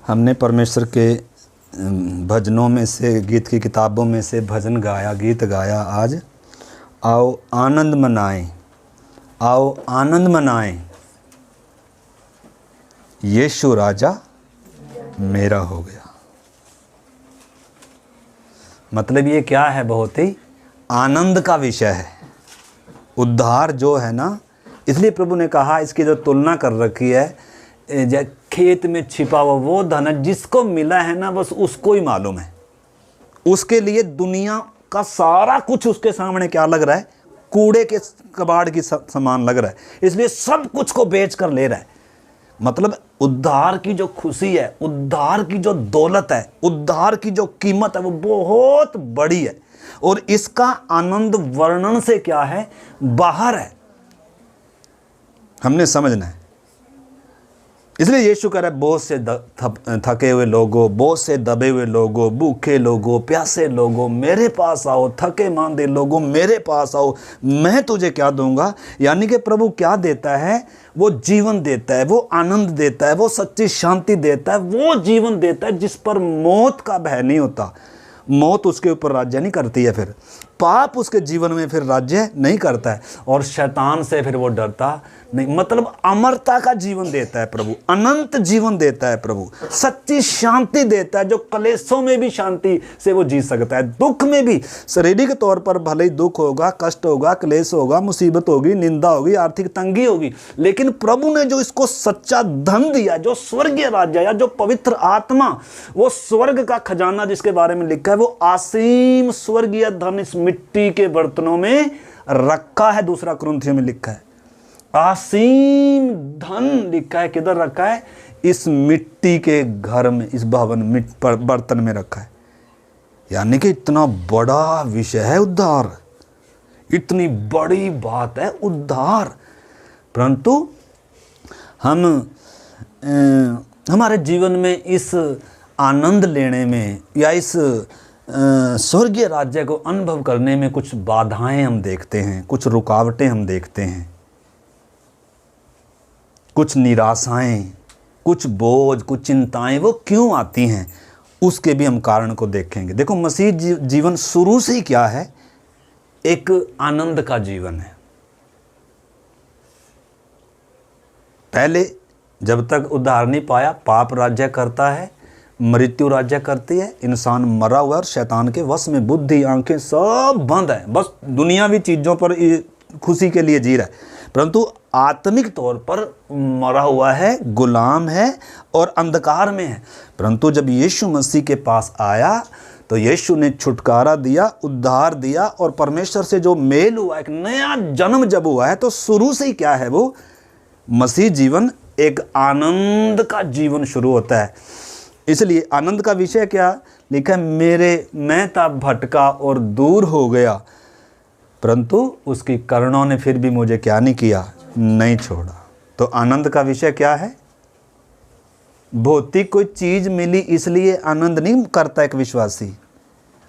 हमने परमेश्वर के भजनों में से, गीत की किताबों में से भजन गाया, गीत गाया। आज आओ आनंद मनाएं, आओ आनंद मनाएं, यीशु राजा मेरा हो गया। मतलब ये क्या है, बहुत ही आनंद का विषय है। उद्धार जो है ना, इसलिए प्रभु ने कहा, इसकी जो तुलना कर रखी है, खेत में छिपा हुआ वो धन जिसको मिला है ना, बस उसको ही मालूम है। उसके लिए दुनिया का सारा कुछ उसके सामने क्या लग रहा है, कूड़े के कबाड़ की समान लग रहा है, इसलिए सब कुछ को बेच कर ले रहा है। मतलब उद्धार की जो खुशी है, उद्धार की जो दौलत है, उद्धार की जो कीमत है, वो बहुत बड़ी है और इसका आनंद वर्णन से क्या है, बाहर है। हमने समझना है। इसलिए यीशु कह रहा है, बहुत से थके हुए लोगों, बहुत से दबे हुए लोगों, भूखे लोगों, प्यासे लोगों, मेरे पास आओ। थके मांदे लोगों, मेरे पास आओ, मैं तुझे क्या दूंगा। यानी कि प्रभु क्या देता है, वो जीवन देता है, वो आनंद देता है, वो सच्ची शांति देता है, वो जीवन देता है जिस पर मौत का भय नहीं होता। मौत उसके ऊपर राज्य नहीं करती है, फिर पाप उसके जीवन में फिर राज्य नहीं करता है, और शैतान से फिर वो डरता नहीं। मतलब अमरता का जीवन देता है प्रभु, अनंत जीवन देता है प्रभु, सच्ची शांति देता है, जो क्लेशों में भी शांति से वो जी सकता है, दुख में भी। शारीरिक तौर पर भले ही दुख होगा, कष्ट होगा, क्लेश होगा, मुसीबत होगी, निंदा होगी, आर्थिक तंगी होगी, लेकिन प्रभु ने जो इसको सच्चा धन दिया, जो स्वर्गीय राज्य या जो पवित्र आत्मा, वो स्वर्ग का खजाना जिसके बारे में लिखा है, वो असीम स्वर्गीय धन इस मिट्टी के बर्तनों में रखा है। दूसरा कुरिन्थियों में लिखा है असीम धन लिखा है। किधर रखा है? इस मिट्टी के घर में, इस भवन बर्तन में रखा है। यानी कि इतना बड़ा विषय है उद्धार, इतनी बड़ी बात है उद्धार। परंतु हम हमारे जीवन में इस आनंद लेने में या इस स्वर्गीय राज्य को अनुभव करने में कुछ बाधाएं हम देखते हैं, कुछ रुकावटें हम देखते हैं, कुछ निराशाएं, कुछ बोझ, कुछ चिंताएं, वो क्यों आती हैं, उसके भी हम कारण को देखेंगे। देखो, मसीह जीवन शुरू से ही क्या है, एक आनंद का जीवन है। पहले जब तक उद्धार नहीं पाया, पाप राज्य करता है, मृत्यु राज्य करती है, इंसान मरा हुआ और शैतान के वश में, बुद्धि, आंखें सब बंद है, बस दुनियावी चीज़ों पर खुशी के लिए जी रहा है, परंतु आत्मिक तौर पर मरा हुआ है, गुलाम है और अंधकार में है। परंतु जब यीशु मसीह के पास आया तो यीशु ने छुटकारा दिया, उद्धार दिया, और परमेश्वर से जो मेल हुआ, एक नया जन्म जब हुआ है, तो शुरू से ही क्या है, वो मसीह जीवन एक आनंद का जीवन शुरू होता है। इसलिए आनंद का विषय क्या लिखा है, मैं था भटका और दूर हो गया, परंतु उसकी करुणा ने फिर भी मुझे क्या नहीं किया, नहीं छोड़ा। तो आनंद का विषय क्या है? भौतिक कोई चीज मिली इसलिए आनंद नहीं करता एक विश्वासी।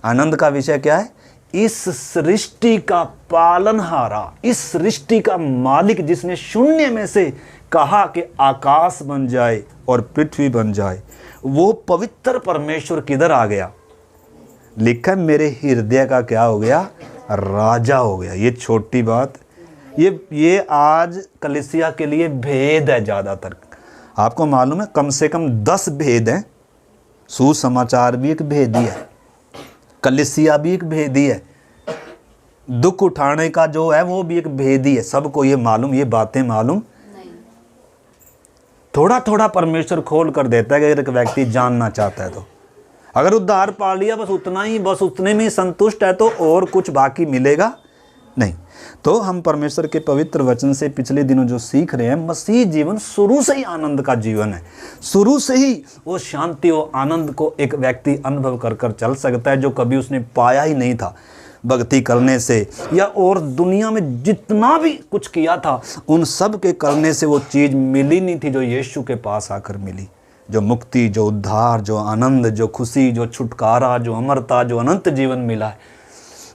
आनंद का विषय क्या है? इस सृष्टि का पालनहारा, इस सृष्टि का मालिक, जिसने शून्य में से कहा कि आकाश बन जाए और पृथ्वी बन जाए, वो पवित्र परमेश्वर किधर आ गया? लिखा मेरे हृदय का क्या हो गया, राजा हो गया। ये छोटी बात, ये आज कलीसिया के लिए भेद है। ज़्यादातर आपको मालूम है, कम से कम 10 भेद हैं। सुसमाचार भी एक भेद ही है, कलीसिया भी एक भेद ही है, दुख उठाने का जो है वो भी एक भेद ही है। सबको ये मालूम, ये बातें मालूम नहीं। थोड़ा थोड़ा परमेश्वर खोल कर देता है कि अगर एक व्यक्ति जानना चाहता है तो। अगर उद्धार पा लिया बस उतना ही, बस उतने में संतुष्ट है, तो और कुछ बाकी मिलेगा नहीं। तो हम परमेश्वर के पवित्र वचन से पिछले दिनों जो सीख रहे हैं, मसीह जीवन शुरू से ही आनंद का जीवन है। शुरू से ही वो शांति और आनंद को एक व्यक्ति अनुभव कर कर चल सकता है, जो कभी उसने पाया ही नहीं था। भक्ति करने से या और दुनिया में जितना भी कुछ किया था, उन सब के करने से वो चीज़ मिली नहीं थी जो यीशु के पास आकर मिली। जो मुक्ति, जो उद्धार, जो आनंद, जो खुशी, जो छुटकारा, जो अमरता, जो अनंत जीवन मिला है,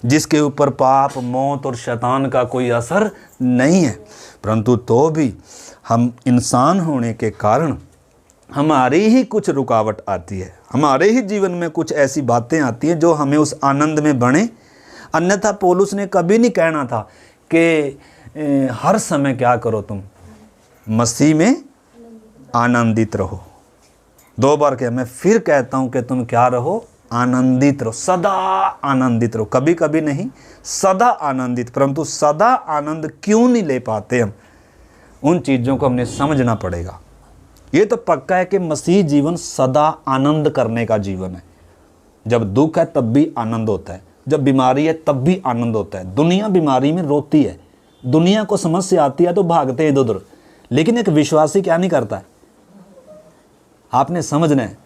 जिसके ऊपर पाप, मौत और शैतान का कोई असर नहीं है। परंतु तो भी हम इंसान होने के कारण हमारी ही कुछ रुकावट आती है, हमारे ही जीवन में कुछ ऐसी बातें आती हैं जो हमें उस आनंद में बने। अन्यथा पौलुस ने कभी नहीं कहना था कि हर समय क्या करो, तुम मसीह में आनंदित रहो। 2 बार क्या, मैं फिर कहता हूं कि तुम क्या रहो, आनंदित रहो, सदा आनंदित रहो। कभी कभी नहीं, सदा आनंदित। परंतु सदा आनंद क्यों नहीं ले पाते हम, उन चीज़ों को हमने समझना पड़ेगा। ये तो पक्का है कि मसीह जीवन सदा आनंद करने का जीवन है। जब दुख है तब भी आनंद होता है, जब बीमारी है तब भी आनंद होता है। दुनिया बीमारी में रोती है, दुनिया को समस्या आती है तो भागते हैं इधर उधर, लेकिन एक विश्वासी क्या नहीं करता है, आपने समझना है।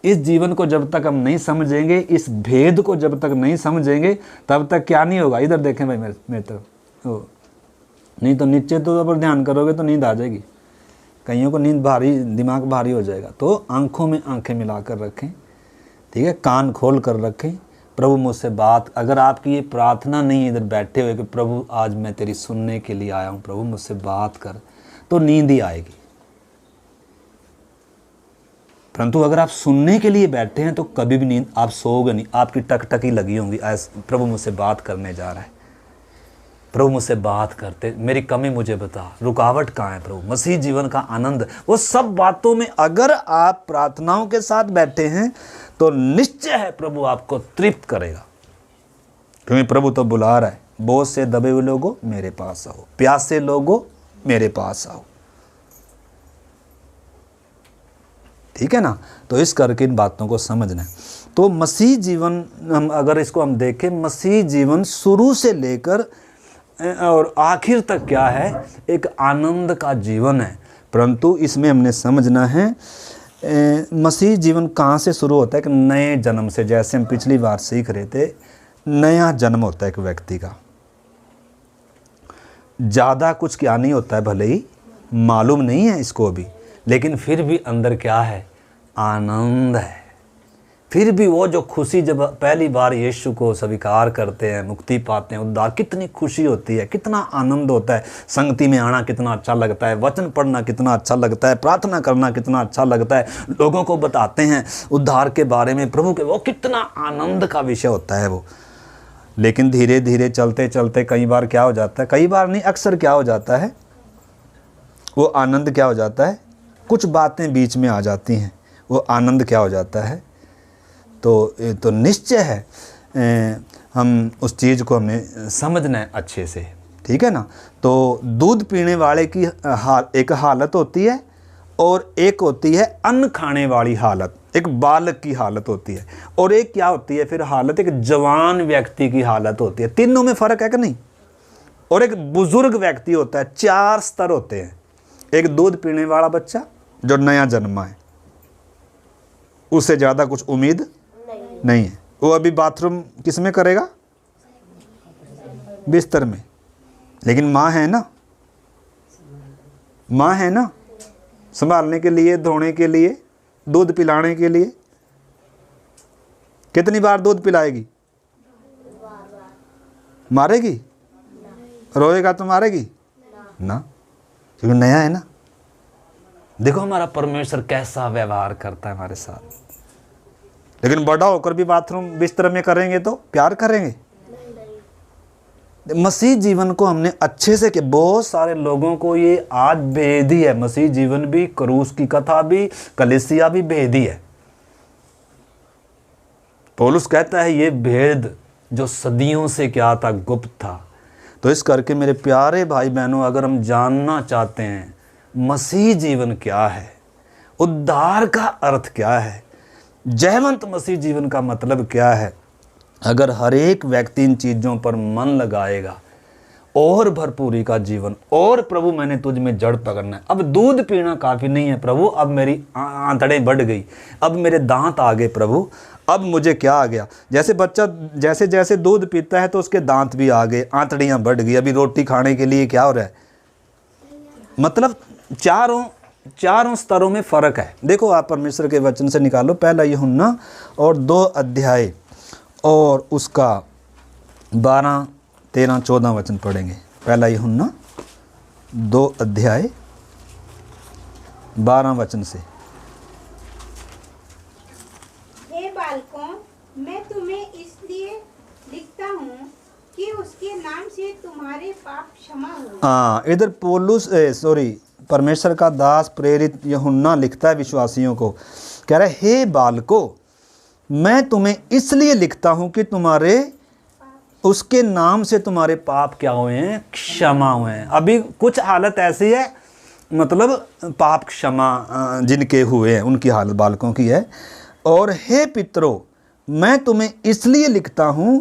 इस जीवन को जब तक हम नहीं समझेंगे, इस भेद को जब तक नहीं समझेंगे, तब तक क्या नहीं होगा। इधर देखें भाई मेरे तरफ, नहीं तो नीचे तो पर ध्यान करोगे तो नींद आ जाएगी, कईयों को नींद भारी, दिमाग भारी हो जाएगा। तो आंखों में आंखें मिलाकर रखें, ठीक है, कान खोल कर रखें। प्रभु मुझसे बात, अगर आपकी ये प्रार्थना नहीं है इधर बैठे हुए कि प्रभु आज मैं तेरी सुनने के लिए आया हूँ, प्रभु मुझसे बात कर, तो नींद ही आएगी। परंतु अगर आप सुनने के लिए बैठे हैं तो कभी भी नींद, आप सोओगे नहीं, आपकी टकटकी लगी होंगी, प्रभु मुझसे बात करने जा रहा है, प्रभु मुझसे बात करते, मेरी कमी मुझे बता, रुकावट कहाँ है प्रभु, मसीह जीवन का आनंद। वो सब बातों में अगर आप प्रार्थनाओं के साथ बैठे हैं तो निश्चय है प्रभु आपको तृप्त करेगा। क्योंकि प्रभु तो बुला रहा है, बोझ से दबे हुए लोगों मेरे पास आओ, प्यासे लोगों मेरे पास आओ, ठीक है ना। तो इस करके इन बातों को समझना है। तो मसीह जीवन, हम अगर इसको हम देखें, मसीह जीवन शुरू से लेकर और आखिर तक क्या है, एक आनंद का जीवन है। परंतु इसमें हमने समझना है मसीह जीवन कहाँ से शुरू होता है, कि नए जन्म से। जैसे हम पिछली बार सीख रहे थे, नया जन्म होता है एक व्यक्ति का। ज़्यादा कुछ क्या नहीं होता है, भले ही मालूम नहीं है इसको अभी, लेकिन फिर भी अंदर क्या है, आनंद है। फिर भी वो जो खुशी, जब पहली बार यीशु को स्वीकार करते हैं, मुक्ति पाते हैं, उद्धार, कितनी खुशी होती है, कितना आनंद होता है। संगति में आना कितना अच्छा लगता है, वचन पढ़ना कितना अच्छा लगता है, प्रार्थना करना कितना अच्छा लगता है, लोगों को बताते हैं उद्धार के बारे में, प्रभु के, वो कितना आनंद का विषय होता है वो। लेकिन धीरे धीरे चलते चलते कई बार क्या हो जाता है, कई बार नहीं, अक्सर क्या हो जाता है, वो आनंद क्या हो जाता है, कुछ बातें बीच में आ जाती हैं, वो आनंद क्या हो जाता है। तो निश्चय है हम उस चीज़ को हमें समझना है अच्छे से, ठीक है ना। तो दूध पीने वाले की एक हालत होती है, और एक होती है अन्न खाने वाली हालत, एक बालक की हालत होती है, और एक क्या होती है फिर हालत, एक जवान व्यक्ति की हालत होती है। तीनों में फ़र्क है कि नहीं। और एक बुजुर्ग व्यक्ति होता है। 4 स्तर होते हैं। एक दूध पीने वाला बच्चा जो नया जन्मा है, उससे ज़्यादा कुछ उम्मीद नहीं है। वो अभी बाथरूम किस में करेगा, बिस्तर में। लेकिन माँ है ना, माँ है ना, संभालने के लिए, धोने के लिए, दूध पिलाने के लिए। कितनी बार दूध पिलाएगी, मारेगी, रोएगा तो मारेगी ना, क्योंकि नया है ना। देखो हमारा परमेश्वर कैसा व्यवहार करता है हमारे साथ। लेकिन बड़ा होकर भी बाथरूम बिस्तर में करेंगे तो प्यार करेंगे। मसीह जीवन को हमने अच्छे से, कि बहुत सारे लोगों को ये आज भेद ही है। मसीह जीवन भी, क्रूस की कथा भी, कलीसिया भी भेद ही है। पौलुस कहता है ये भेद जो सदियों से क्या था, गुप्त था। तो इस करके मेरे प्यारे भाई बहनों, अगर हम जानना चाहते हैं मसीह जीवन क्या है, उद्धार का अर्थ क्या है, जयवंत मसीह जीवन का मतलब क्या है, अगर हर एक व्यक्ति इन चीज़ों पर मन लगाएगा, और भरपूरी का जीवन, और प्रभु मैंने तुझ में जड़ पकड़ना है। अब दूध पीना काफ़ी नहीं है प्रभु, अब मेरी आंतड़ें बढ़ गई, अब मेरे दांत आ गए प्रभु, अब मुझे क्या आ गया। जैसे बच्चा जैसे जैसे दूध पीता है तो उसके दांत भी आ गए, आंतड़ियाँ बढ़ गई। अभी रोटी खाने के लिए क्या हो रहा है, मतलब चारों स्तरों में फ़र्क है। देखो आप परमेश्वर के वचन से निकालो, पहला यूहन्ना और 2 अध्याय और उसका 12, 13, 14 वचन पढ़ेंगे। पहला यूहन्ना 2 अध्याय 12 वचन से। हे बालकों, मैं तुम्हें इसलिए लिखता हूँ कि उसके नाम से तुम्हारे पाप क्षमा हो। हाँ, इधर परमेश्वर का दास प्रेरित यूहन्ना लिखता है विश्वासियों को, कह रहा है हे बालकों, मैं तुम्हें इसलिए लिखता हूँ कि तुम्हारे उसके नाम से तुम्हारे पाप क्या हुए हैं, क्षमा हुए हैं। अभी कुछ हालत ऐसी है, मतलब पाप क्षमा जिनके हुए हैं उनकी हालत बालकों की है। और हे पितरों, मैं तुम्हें इसलिए लिखता हूँ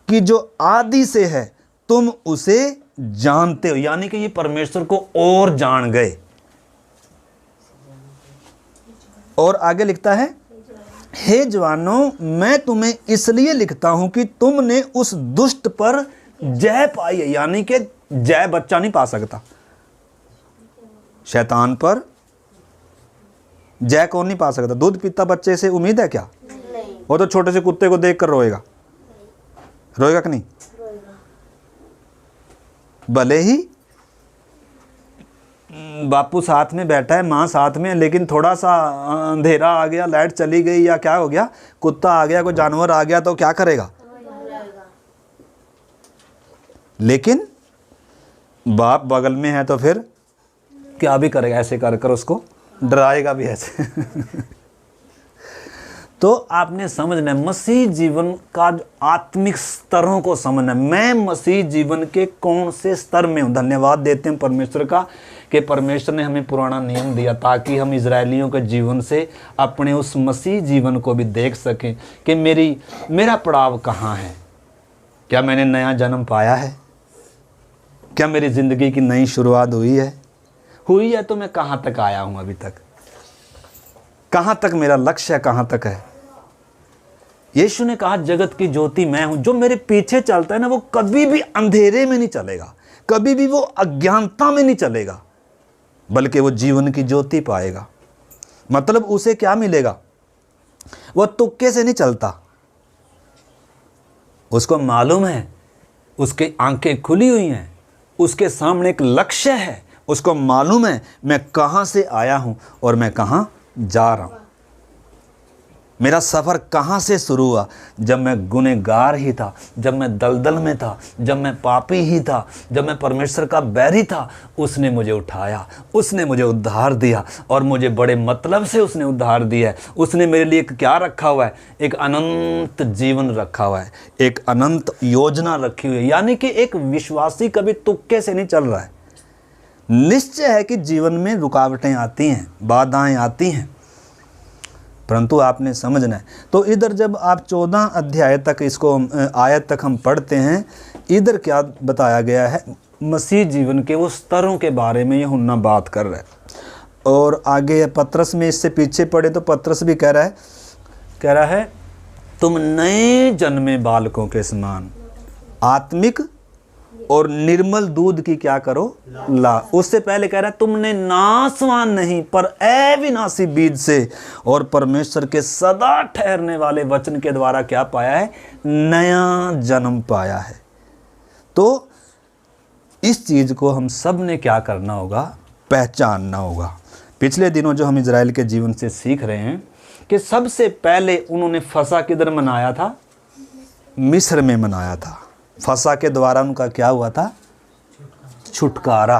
कि जो आदि से है तुम उसे जानते हो, यानी कि ये परमेश्वर को और जान गए। और आगे लिखता है हे जवानों, मैं तुम्हें इसलिए लिखता हूं कि तुमने उस दुष्ट पर जय पाई है, यानी कि जय बच्चा नहीं पा सकता। शैतान पर जय कौन नहीं पा सकता? दूध पीता बच्चे से उम्मीद है क्या? वो तो छोटे से कुत्ते को देखकर रोएगा, रोएगा कि नहीं? भले ही बापू साथ में बैठा है, माँ साथ में, लेकिन थोड़ा सा अंधेरा आ गया, लाइट चली गई या क्या हो गया, कुत्ता आ गया, कोई जानवर आ गया, तो क्या करेगा? लेकिन बाप बगल में है तो फिर क्या भी करेगा, ऐसे कर कर उसको डराएगा भी ऐसे। तो आपने समझना है मसीह जीवन का आत्मिक स्तरों को समझना है। मैं मसीह जीवन के कौन से स्तर में हूँ? धन्यवाद देते हैं परमेश्वर का कि परमेश्वर ने हमें पुराना नियम दिया ताकि हम इजरायलियों के जीवन से अपने उस मसीह जीवन को भी देख सकें कि मेरा पड़ाव कहाँ है। क्या मैंने नया जन्म पाया है? क्या मेरी ज़िंदगी की नई शुरुआत हुई है तो मैं कहाँ तक आया हूँ अभी तक? कहाँ तक मेरा लक्ष्य, कहाँ तक है? यीशु ने कहा जगत की ज्योति मैं हूं। जो मेरे पीछे चलता है ना, वो कभी भी अंधेरे में नहीं चलेगा, कभी भी वो अज्ञानता में नहीं चलेगा, बल्कि वो जीवन की ज्योति पाएगा। मतलब उसे क्या मिलेगा? वो तुक्के से नहीं चलता, उसको मालूम है, उसकी आंखें खुली हुई हैं, उसके सामने एक लक्ष्य है, उसको मालूम है मैं कहाँ से आया हूँ और मैं कहाँ जा रहा हूँ। मेरा सफ़र कहाँ से शुरू हुआ? जब मैं गुनहगार ही था, जब मैं दलदल में था, जब मैं पापी ही था, जब मैं परमेश्वर का बैरी था, उसने मुझे उठाया, उसने मुझे उद्धार दिया और मुझे बड़े मतलब से उसने उद्धार दिया है। उसने मेरे लिए क्या रखा हुआ है? एक अनंत जीवन रखा हुआ है, एक अनंत योजना रखी हुई है। यानी कि एक विश्वासी कभी तुक्के से नहीं चल रहा है। निश्चय है कि जीवन में रुकावटें आती हैं, बाधाएं आती हैं, परंतु आपने समझना है। तो इधर जब आप 14 अध्याय तक इसको आयत तक हम पढ़ते हैं, इधर क्या बताया गया है? मसीह जीवन के वो स्तरों के बारे में यूहन्ना बात कर रहा है। और आगे पतरस में इससे पीछे पढ़े तो पतरस भी कह रहा है तुम नए जन्मे बालकों के समान आत्मिक और निर्मल दूध की क्या करो? ला। उससे पहले कह रहा है तुमने नासवान नहीं पर अविनाशी बीज से और परमेश्वर के सदा ठहरने वाले वचन के द्वारा क्या पाया है? नया जन्म पाया है। तो इस चीज को हम सब ने क्या करना होगा? पहचानना होगा। पिछले दिनों जो हम इजराइल के जीवन से सीख रहे हैं कि सबसे पहले उन्होंने फसह किधर मनाया था? मिस्र में मनाया था। फसह के द्वारा उनका क्या हुआ था? छुटकारा।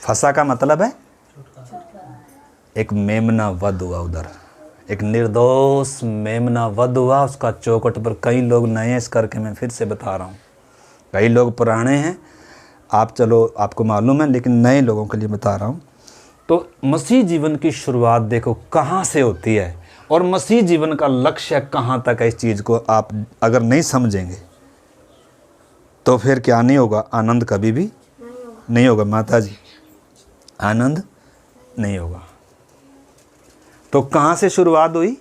फसह का मतलब है एक मेमना वध हुआ, उधर एक निर्दोष मेमना वध हुआ, उसका चौखट पर कई लोग नए हैं, इस करके मैं फिर से बता रहा हूँ। कई लोग पुराने हैं, आपको मालूम है, लेकिन नए लोगों के लिए बता रहा हूँ। तो मसीह जीवन की शुरुआत देखो कहाँ से होती है और मसीह जीवन का लक्ष्य कहाँ तक है। इस चीज़ को आप अगर नहीं समझेंगे तो फिर क्या नहीं होगा? आनंद कभी भी नहीं होगा। माता जी, आनंद नहीं होगा। तो कहाँ से शुरुआत हुई?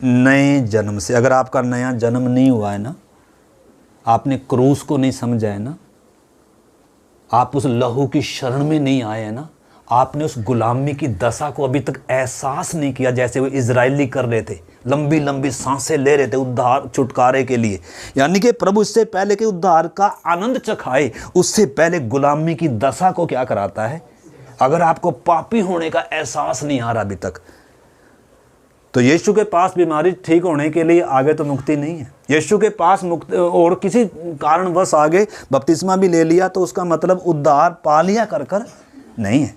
नए जन्म से। अगर आपका नया जन्म नहीं हुआ है ना, आपने क्रूस को नहीं समझा है ना, आप उस लहू की शरण में नहीं आए हैं ना, आपने उस गुलामी की दशा को अभी तक एहसास नहीं किया जैसे वो इजरायली कर रहे थे, लंबी लंबी सांसें ले रहे थे उद्धार छुटकारे के लिए। यानी कि प्रभु इससे पहले कि उद्धार का आनंद चखाए, उससे पहले गुलामी की दशा को क्या कराता है? अगर आपको पापी होने का एहसास नहीं आ रहा अभी तक, तो यीशु के पास बीमारी ठीक होने के लिए आगे तो मुक्ति नहीं है। यीशु के पास मुक्ति और किसी कारणवश आगे बपतिस्मा भी ले लिया तो उसका मतलब उद्धार पा लिया कर नहीं है।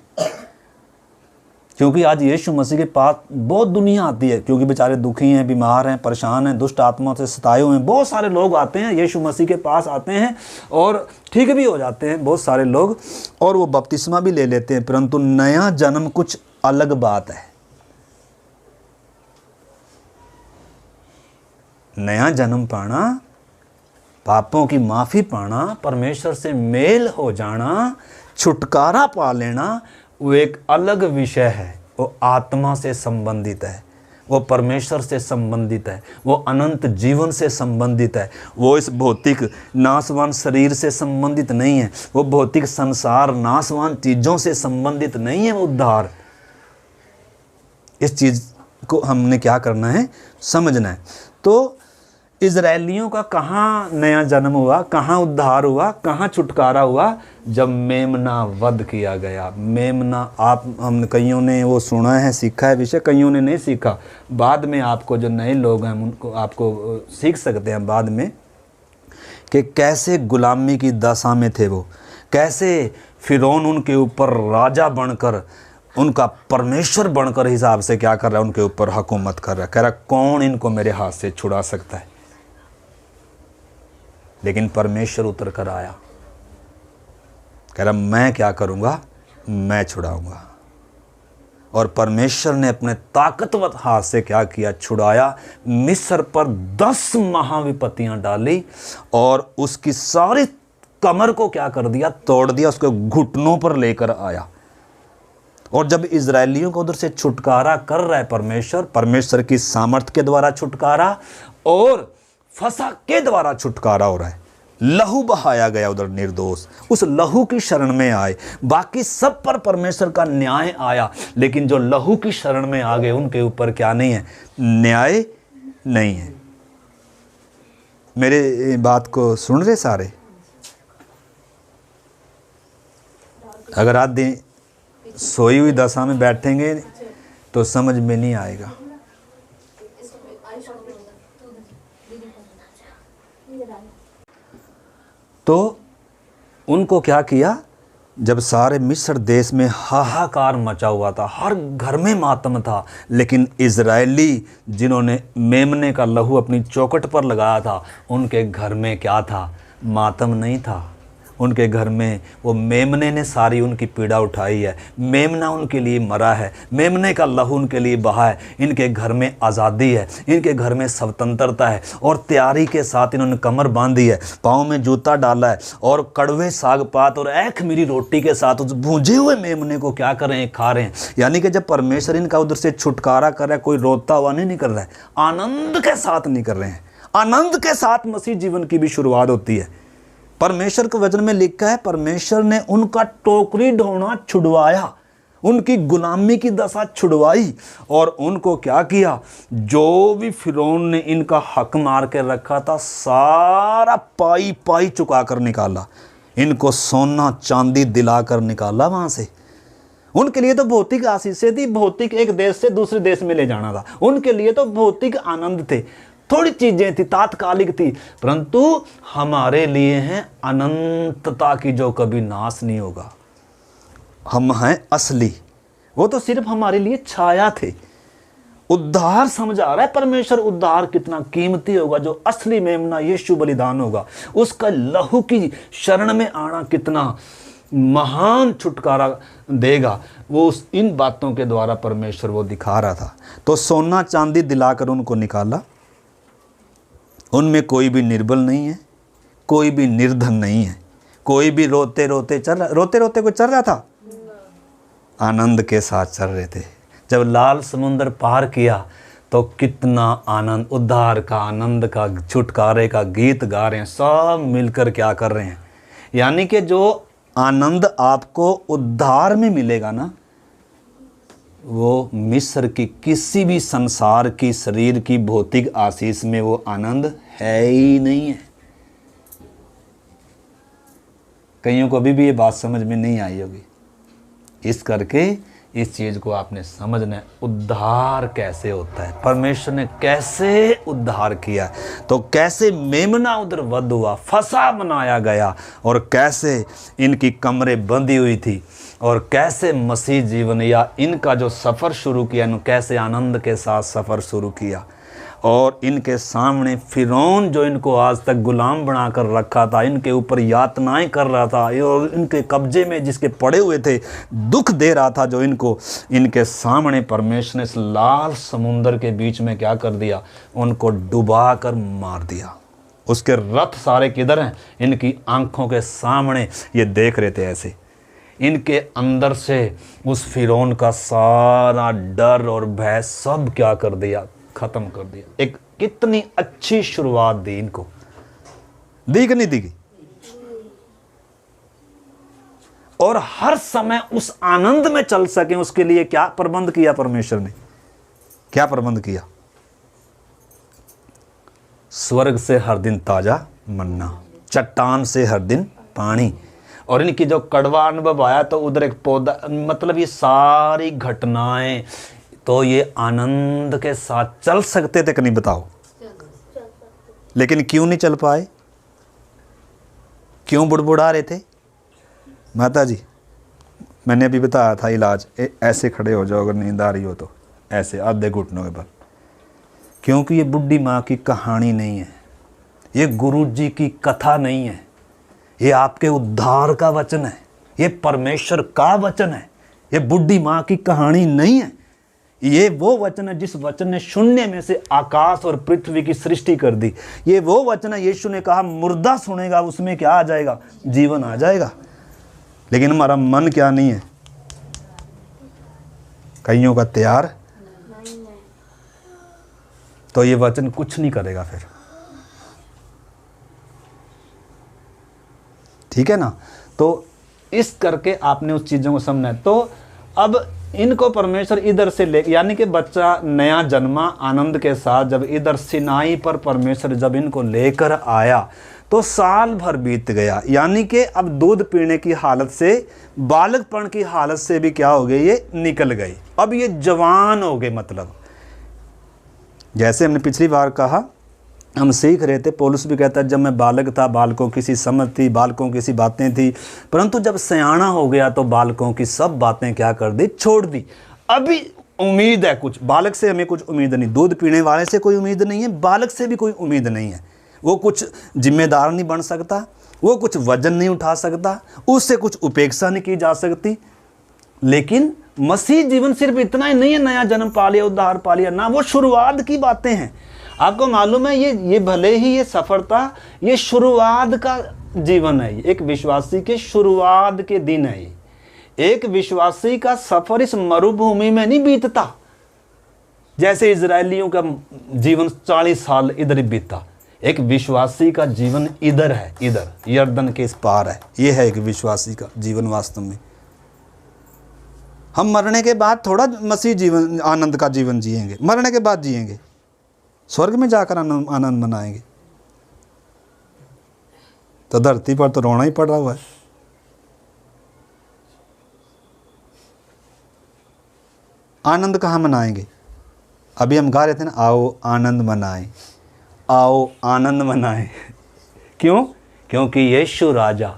क्योंकि आज यीशु मसीह के पास बहुत दुनिया आती है, क्योंकि बेचारे दुखी हैं, बीमार हैं, परेशान हैं, दुष्ट आत्माओं से सताए हुए हैं। बहुत सारे लोग आते हैं यीशु मसीह के पास आते हैं और ठीक भी हो जाते हैं बहुत सारे लोग, और वो बपतिस्मा भी ले लेते हैं। परंतु नया जन्म कुछ अलग बात है। नया जन्म पाना, पापों की माफ़ी पाना, परमेश्वर से मेल हो जाना, छुटकारा पा लेना, वो एक अलग विषय है। वो आत्मा से संबंधित है, वो परमेश्वर से संबंधित है, वो अनंत जीवन से संबंधित है। वो इस भौतिक नाशवान शरीर से संबंधित नहीं है, वो भौतिक संसार नाशवान चीज़ों से संबंधित नहीं है। वो उद्धार, इस चीज़ को हमने क्या करना है, समझना है। तो इज़राइलियों का कहाँ नया जन्म हुआ, कहाँ उद्धार हुआ, कहाँ छुटकारा हुआ? जब मेमना वध किया गया। मेमना, आप हम कईयों ने वो सुना है, सीखा है विषय, कईयों ने नहीं सीखा। बाद में आपको जो नए लोग हैं उनको आपको सीख सकते हैं बाद में कि कैसे गुलामी की दशा में थे वो, कैसे फिरौन उनके ऊपर राजा बनकर, उनका परमेश्वर बनकर हिसाब से क्या कर रहा है, उनके ऊपर हुकूमत कर रहा है। कह रहा कौन इनको मेरे हाथ से छुड़ा सकता है। लेकिन परमेश्वर उतर कर आया, कह रहा मैं क्या करूँगा, मैं छुड़ाऊँगा। और परमेश्वर ने अपने ताकतवर हाथ से क्या किया, छुड़ाया। मिस्र पर 10 महाविपत्तियाँ डाली और उसकी सारी कमर को क्या कर दिया, तोड़ दिया, उसके घुटनों पर लेकर आया। और जब इजरायलियों को उधर से छुटकारा कर रहा है परमेश्वर, परमेश्वर की सामर्थ्य के द्वारा छुटकारा और फसह के द्वारा छुटकारा हो रहा है। लहू बहाया गया उधर निर्दोष, उस लहू की शरण में आए। बाकी सब पर परमेश्वर का न्याय आया, लेकिन जो लहू की शरण में आ गए उनके ऊपर क्या नहीं है, न्याय नहीं है। मेरे बात को सुन रहे सारे? अगर रात दिन सोई हुई दशा में बैठेंगे तो समझ में नहीं आएगा। तो उनको क्या किया, जब सारे मिस्र देश में हाहाकार मचा हुआ था, हर घर में मातम था, लेकिन इजरायली जिन्होंने मेमने का लहू अपनी चौखट पर लगाया था, उनके घर में क्या था, मातम नहीं था। उनके घर में वो मेमने ने सारी उनकी पीड़ा उठाई है, मेमना उनके लिए मरा है, मेमने का लहू उनके लिए बहा है। इनके घर में आज़ादी है, इनके घर में स्वतंत्रता है, और तैयारी के साथ इन्होंने कमर बांधी है, पाँव में जूता डाला है, और कड़वे साग पात और एक मिरी रोटी के साथ उस भूंजे हुए मेमने को क्या कर रहे हैं, खा रहे हैं। यानी कि जब परमेश्वर इनका उधर से छुटकारा कर रहा है, कोई रोता हुआ नहीं कर रहा है, आनंद के साथ नहीं कर रहे हैं। आनंद के साथ मसीह जीवन की भी शुरुआत होती है। परमेश्वर के वचन में लिखा है, परमेश्वर ने उनका टोकरी ढोना छुड़वाया, उनकी गुलामी की दशा छुड़वाई, और उनको क्या किया, जो भी फिरौन ने इनका हक मार के रखा था सारा पाई पाई चुका कर निकाला। इनको सोना चांदी दिलाकर निकाला वहाँ से। उनके लिए तो भौतिक आशीषें थी, भौतिक एक देश से दूसरे देश में ले जाना था, उनके लिए तो भौतिक आनंद थे, थोड़ी चीज़ें थी, तात्कालिक थी। परंतु हमारे लिए हैं अनंतता की जो कभी नाश नहीं होगा। हम हैं असली, वो तो सिर्फ हमारे लिए छाया थे। उद्धार समझा रहा है परमेश्वर, उद्धार कितना कीमती होगा। जो असली मेमना यीशु बलिदान होगा, उसका लहू की शरण में आना कितना महान छुटकारा देगा, वो इन बातों के द्वारा परमेश्वर वो दिखा रहा था। तो सोना चांदी दिलाकर उनको निकाला। उनमें कोई भी निर्बल नहीं है, कोई भी निर्धन नहीं है, कोई भी रोते रोते चल रहा, रोते रोते कोई चल रहा था, आनंद के साथ चल रहे थे। जब लाल समुंदर पार किया तो कितना आनंद, उद्धार का, आनंद का, छुटकारे का गीत गा रहे हैं, सब मिलकर क्या कर रहे हैं। यानी कि जो आनंद आपको उद्धार में मिलेगा ना, वो मिस्र की किसी भी संसार की शरीर की भौतिक आशीष में वो आनंद है ही नहीं है। कईयों को अभी भी ये बात समझ में नहीं आई होगी। इस करके इस चीज़ को आपने समझना है, उद्धार कैसे होता है, परमेश्वर ने कैसे उद्धार किया, तो कैसे मेमना उधर वध हुआ, फंसा बनाया गया, और कैसे इनकी कमरें बंधी हुई थी, और कैसे मसीह जीवन या इनका जो सफ़र शुरू किया, कैसे आनंद के साथ सफ़र शुरू किया। और इनके सामने फिरौन जो इनको आज तक गुलाम बनाकर रखा था, इनके ऊपर यातनाएं कर रहा था, और इनके कब्जे में जिसके पड़े हुए थे, दुख दे रहा था जो इनको, इनके सामने परमेश्वर ने इस लाल समुंदर के बीच में क्या कर दिया, उनको डुबा कर मार दिया। उसके रथ सारे किधर हैं, इनकी आंखों के सामने ये देख रहे थे ऐसे। इनके अंदर से उस फिरौन का सारा डर और भय सब क्या कर दिया, खत्म कर दिया। एक कितनी अच्छी शुरुआत दी इनको, दी कि नहीं दी? और हर समय उस आनंद में चल सके उसके लिए क्या प्रबंध किया परमेश्वर ने, क्या प्रबंध किया? स्वर्ग से हर दिन ताजा मन्ना, चट्टान से हर दिन पानी। और इनकी जो कड़वा अनुभव आया तो उधर एक पौधा, मतलब ये सारी घटनाएं, तो ये आनंद के साथ चल सकते थे कि नहीं बताओ? लेकिन क्यों नहीं चल पाए? क्यों बुड़बुड़ा रहे थे? माता जी, मैंने अभी बताया था इलाज, ऐसे खड़े हो जाओ अगर नींद आ रही हो तो, ऐसे आधे घुटनों के बल। क्योंकि ये बुढ़ी माँ की कहानी नहीं है, ये गुरु जी की कथा नहीं है, ये आपके उद्धार का वचन है, ये परमेश्वर का वचन है। ये बुढ़ी माँ की कहानी नहीं है, ये वो वचन है जिस वचन ने शून्य में से आकाश और पृथ्वी की सृष्टि कर दी। ये वो वचन है, यीशु ने कहा मुर्दा सुनेगा उसमें क्या आ जाएगा, जीवन आ जाएगा। लेकिन हमारा मन क्या नहीं है, कईयों का तैयार, तो ये वचन कुछ नहीं करेगा फिर, ठीक है ना। तो इस करके आपने उस चीज़ों को समझना है। तो अब इनको परमेश्वर इधर से ले, यानी कि बच्चा नया जन्मा आनंद के साथ, जब इधर सिनाई पर परमेश्वर जब इनको लेकर आया तो साल भर बीत गया, यानी कि अब दूध पीने की हालत से, बालकपन की हालत से भी क्या हो गए, ये निकल गए। अब ये जवान हो गए। मतलब जैसे हमने पिछली बार कहा, हम सीख रहे थे, पौलुस भी कहता है जब मैं बालक था बालकों की सी समझ थी, बालकों की सी बातें थी, परंतु जब सयाना हो गया तो बालकों की सब बातें क्या कर दी, छोड़ दी। अभी उम्मीद है कुछ, बालक से हमें कुछ उम्मीद नहीं, दूध पीने वाले से कोई उम्मीद नहीं है, बालक से भी कोई उम्मीद नहीं है। वो कुछ जिम्मेदार नहीं बन सकता, वो कुछ वजन नहीं उठा सकता, उससे कुछ उपेक्षा नहीं की जा सकती। लेकिन मसीह जीवन सिर्फ इतना ही नहीं है, नया जन्म पा लिया, उद्धार पा लिया ना, वो शुरुआत की बातें हैं। आपको मालूम है ये भले ही ये सफलता, ये शुरुआत का जीवन है, एक विश्वासी के शुरुआत के दिन है। एक विश्वासी का सफर इस मरुभूमि में नहीं बीतता, जैसे इजरायलियों का जीवन 40 साल इधर ही बीता। एक विश्वासी का जीवन इधर है, इधर यर्दन के इस पार है। ये है एक विश्वासी का जीवन वास्तव में। हम मरने के बाद थोड़ा मसीह जीवन, आनंद का जीवन जिएंगे, मरने के बाद जिएंगे, स्वर्ग में जाकर आनंद मनाएंगे। तो धरती पर तो रोना ही पड़ रहा हुआ है। आनंद कहाँ मनाएंगे? अभी हम गा रहे थे ना, आओ आनंद मनाएं, आओ आनंद मनाएं। क्यों? क्योंकि यीशु राजा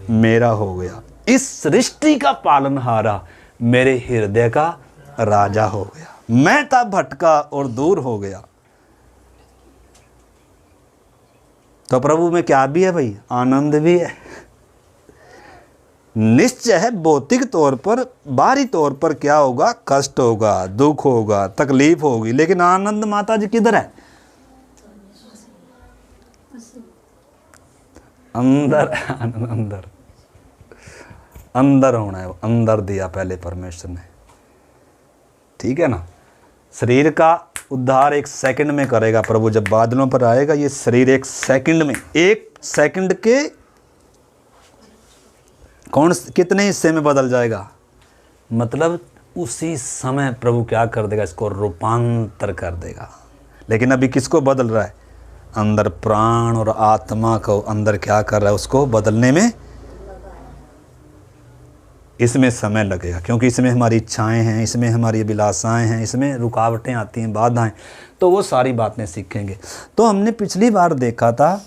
मेरा हो गया, इस सृष्टि का पालनहारा मेरे हृदय का राजा हो गया। मैं था भटका और दूर हो गया। तो प्रभु में क्या भी है भाई? आनंद भी है। निश्चय है भौतिक तौर पर, बाहरी तौर पर क्या होगा, कष्ट होगा, दुख होगा, तकलीफ होगी, लेकिन आनंद माता जी किधर है? अंदर। अंदर अंदर होना है, अंदर दिया पहले परमेश्वर ने, ठीक है ना। शरीर का उद्धार 1 सेकंड में करेगा प्रभु, जब बादलों पर आएगा ये शरीर 1 सेकंड में, 1 सेकंड के कितने हिस्से में बदल जाएगा, मतलब उसी समय प्रभु क्या कर देगा, इसको रूपांतर कर देगा। लेकिन अभी किसको बदल रहा है? अंदर प्राण और आत्मा को अंदर क्या कर रहा है, उसको बदलने में। इसमें समय लगेगा, क्योंकि इसमें हमारी इच्छाएं हैं, इसमें हमारी अभिलाषाएं हैं, इसमें रुकावटें आती हैं, बाधाएं, तो वो सारी बातें सीखेंगे। तो हमने पिछली बार देखा था,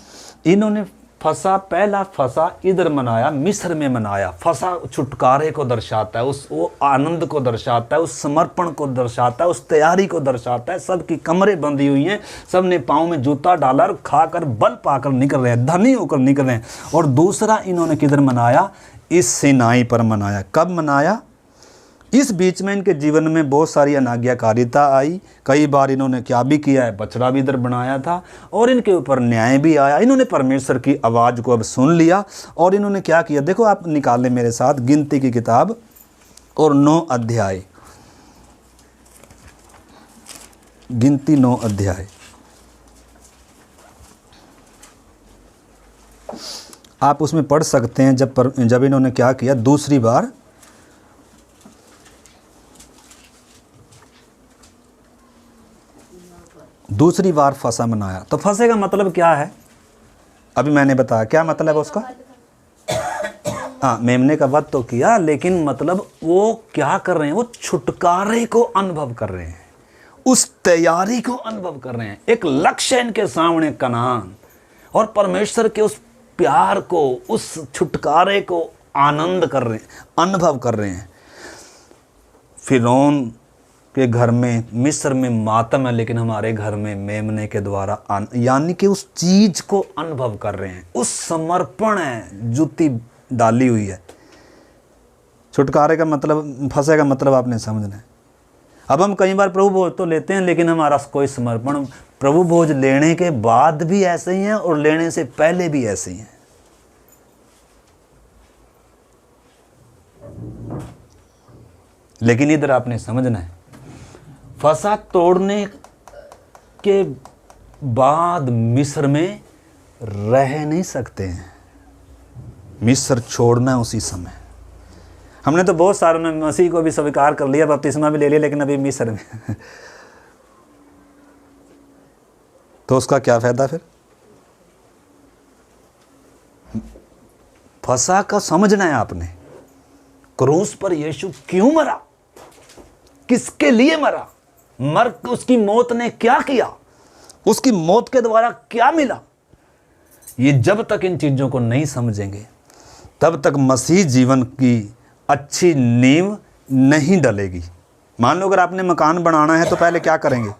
इन्होंने फसा, पहला फसा इधर मनाया, मिस्र में मनाया। फसा छुटकारे को दर्शाता है, उस वो आनंद को दर्शाता है, उस समर्पण को दर्शाता है, उस तैयारी को दर्शाता है। सबकी कमरें बंधी हुई हैं, सब ने पाँव में जूता डाला और खाकर बल पाकर निकल रहे हैं, धनी होकर निकल रहे हैं। और दूसरा इन्होंने किधर मनाया? इस सिनाई पर मनाया। कब मनाया? इस बीच में इनके जीवन में बहुत सारी अनाज्ञाकारिता आई। कई बार इन्होंने क्या भी किया है, बछड़ा भी इधर बनाया था, और इनके ऊपर न्याय भी आया। इन्होंने परमेश्वर की आवाज़ को अब सुन लिया और इन्होंने क्या किया? देखो आप निकाल लें मेरे साथ गिनती की किताब और 9 अध्याय, गिनती 9 अध्याय। आप उसमें पढ़ सकते हैं जब इन्होंने क्या किया, दूसरी बार फसा मनाया। तो फसे का मतलब क्या है? अभी मैंने बताया क्या मतलब है उसका। हाँ, मेमने का वध तो किया, लेकिन मतलब वो क्या कर रहे हैं? वो छुटकारे को अनुभव कर रहे हैं, उस तैयारी को अनुभव कर रहे हैं। एक लक्ष्य इनके सामने, कनान, और परमेश्वर के उस प्यार को, उस छुटकारे को आनंद कर रहे हैं, अनुभव कर रहे हैं। फिरौन के घर में, मिस्र में मातम है, लेकिन हमारे घर में मेमने के द्वारा यानी कि उस चीज को अनुभव कर रहे हैं। उस समर्पण है, जुती डाली हुई है। छुटकारे का मतलब, फंसे का मतलब आपने समझना है। अब हम कई बार प्रभु भोज तो लेते हैं, लेकिन हमारा कोई समर्पण, प्रभु भोज लेने के बाद भी ऐसे ही है और लेने से पहले भी ऐसे ही है। लेकिन इधर आपने समझना है, फसा तोड़ने के बाद मिस्र में रह नहीं सकते हैं, मिस्र छोड़ना है उसी समय। हमने तो बहुत सारों ने मसीह को भी स्वीकार कर लिया, बपतिस्मा भी ले लिया, लेकिन अभी मिस्र में तो उसका क्या फायदा फिर? फसा का समझना है आपने। क्रूस पर यीशु क्यों मरा, किसके लिए मरा, मर उसकी मौत ने क्या किया, उसकी मौत के द्वारा क्या मिला, ये जब तक इन चीजों को नहीं समझेंगे तब तक मसीह जीवन की अच्छी नींव नहीं डलेगी। मान लो अगर आपने मकान बनाना है तो पहले क्या करेंगे?